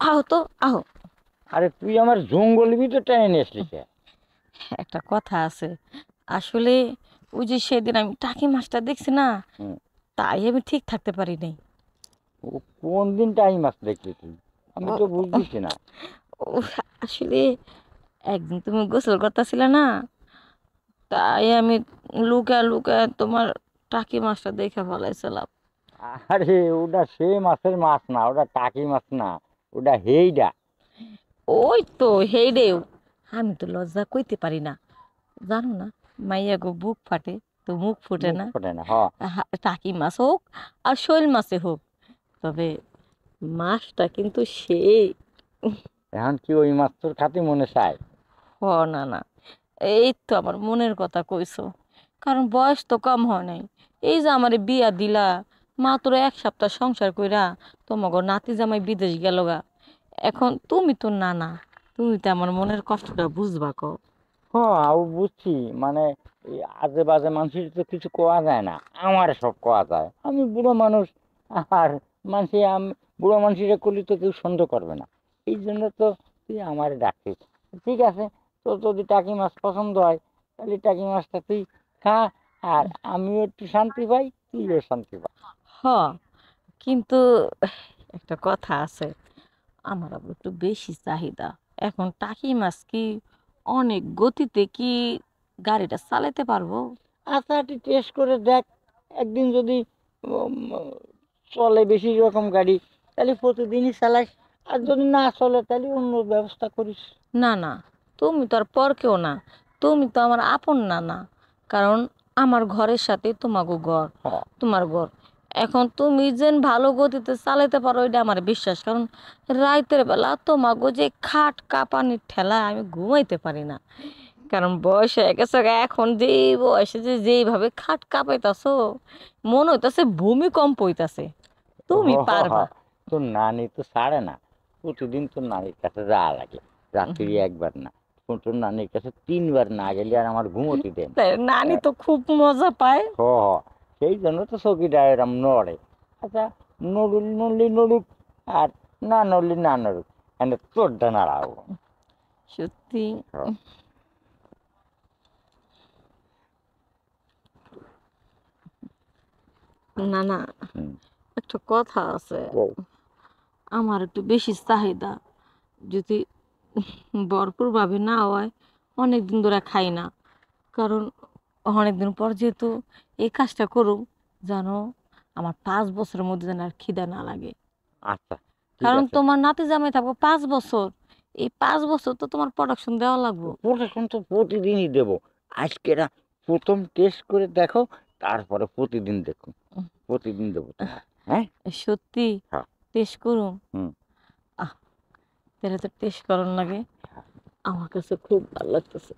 আহো তো, আহো। আরে তুই আমার জঙ্গল ভিতর টেনে নিয়ে আসলি কে? একটা কথা আছে, আসলে ওই যে সেদিন আমি টাকি মাছটা দেখছি না, হুম। তাই আমি ঠিক থাকতে পারি নাই। ও কোন দিন টাইম মাছ দেখলি তুই? আমি ও তো বুঝতেছি না। ও, আসলে একদিন তুমি গোসল করতেছিলে না, তাই আমি লুকায় লুকায় তোমার টাকি মাছটা দেখে ফেলাইছিলাম। আরে ওটা সে মাছের মাছ না, ওটা টাকি মাছ না, ওটা হেইডা। ওই তো হেইডেও, আমি তো লজ্জা কইতে পারি না, জানো না, মাইয়া গো বুক ফাটে তো মুখ ফুটে মুখ না। ফোটে না, হ। টাকি মাছ হোক আর শৈল মাছে হোক, তবে মাছটা কিন্তু সেই। এখন কি ওই মাছ তোর খাতি মনে চায়? হ, না না, এই তো আমার মনের কথা কইছো, কারণ বয়স তো কম হয় নাই। এই যে আমার বিয়া দিলা, মাত্র 1 সপ্তাহ সংসার কইরা তোমাগো নাতি জামাই বিদেশ গেল গা। এখন তুমি তো নানা, তুমি তো আমার মনের কষ্টটা বুঝবা কও। হ্যাঁ, ও বুঝছি। মানে এই আজে বাজে মানুষের তো কিছু কোয়া যায় না, আমার সব কোয়া যায়। আমি বুড়ো মানুষ, আর মানুষে আমি বুড়ো মানুষের করলে তো কেউ সন্দেহ করবে না। এই জন্য তো তুই আমারে ডাকছিস। ঠিক আছে, তোর যদি টাকি মাছ পছন্দ হয় তাহলে টাকি মাছটা তুই খা, আর আমিও একটু শান্তি পাই, তুইও শান্তি পাই। হ, কিন্তু একটা কথা আছে, আমার আবার একটু বেশি চাহিদা। এখন টাকি মাছ কি অনেক গতিতে কি গাড়িটা চালাতে পারবো? আচ্ছা, তুই টেস্ট করে দেখ। একদিন যদি উম, চলে বেশি রকম গাড়ি, তাহলে প্রতিদিনই চালাইস। আর যদি না চলে তাহলে অন্য ব্যবস্থা করিস। না না, তুমি তো আর পর কেউ না, তুমি তো আমার আপন না না, কারণ আমার ঘরের সাথে তোমাগো ঘর, হ্যাঁ। তোমার ঘর। এখন তুমি যেন ভালো গতিতে চালাতে পারো এটা আমার বিশ্বাস, কারণ রাইতের বেলা তোমাগো যে খাট কাঁপানির ঠেলায় আমি ঘুমাইতে পারি না, কারণ বয়স হয়ে গেছে গা। এখন যেই বয়সে যে যেইভাবে খাট কাঁপাইতাছো, মনে হইতাছে ভূমিকম্প হইতাছে। হ তুমি হ হ পারবা? তোর নানি তো ছাড়ে না। প্রতিদিন তোর নানির কাছে যাওয়া লাগে, রাত্রি একবার না, তোর নানির কাছে 3 বার না গেলে আর আমার ঘুমোতে দেন। তাই নানি তো খুব মজা পায়। হ হ সেই জন্য তো চকিটা এরম নড়ে। আচ্ছা, নড়লি নড়ুক, আর না নড়লি না নড়ুক, এনে তোরটা নাড়াবো। সত্যি। হ। না না, হুম। একটা কথা আছে, বল। আমার একটু বেশি চাহিদা। যদি ভরপুর ভাবে না হয়, অনেক দিন ধরে খাই না, কারণ অনেক দিন পর যেহেতু এই কাজটা করুম, জানো, আমার 5 বছরের মধ্যে যেন আর খিদা না লাগে। আচ্ছা, ঠিক কারণ আছে। তোমার নাতি জামাই থাকবো 5 বছর, এই 5 বছর তো তোমার প্রোডাকশন দেওয়া লাগবো। প্রোটেকশন তো প্রতিদিনই দেবো। আজকে না, প্রথম টেস্ট করে দেখো, তারপরে প্রতিদিন দেখো। উম, প্রতিদিন দেবো তোমার। হ্যাঁ। সত্যি হ্যাঁ। টেস্ট করুম? হুম। আহ, তাহলে তো টেস্ট করার লাগে, আমার কাছে খুব ভালো লাগতেছে।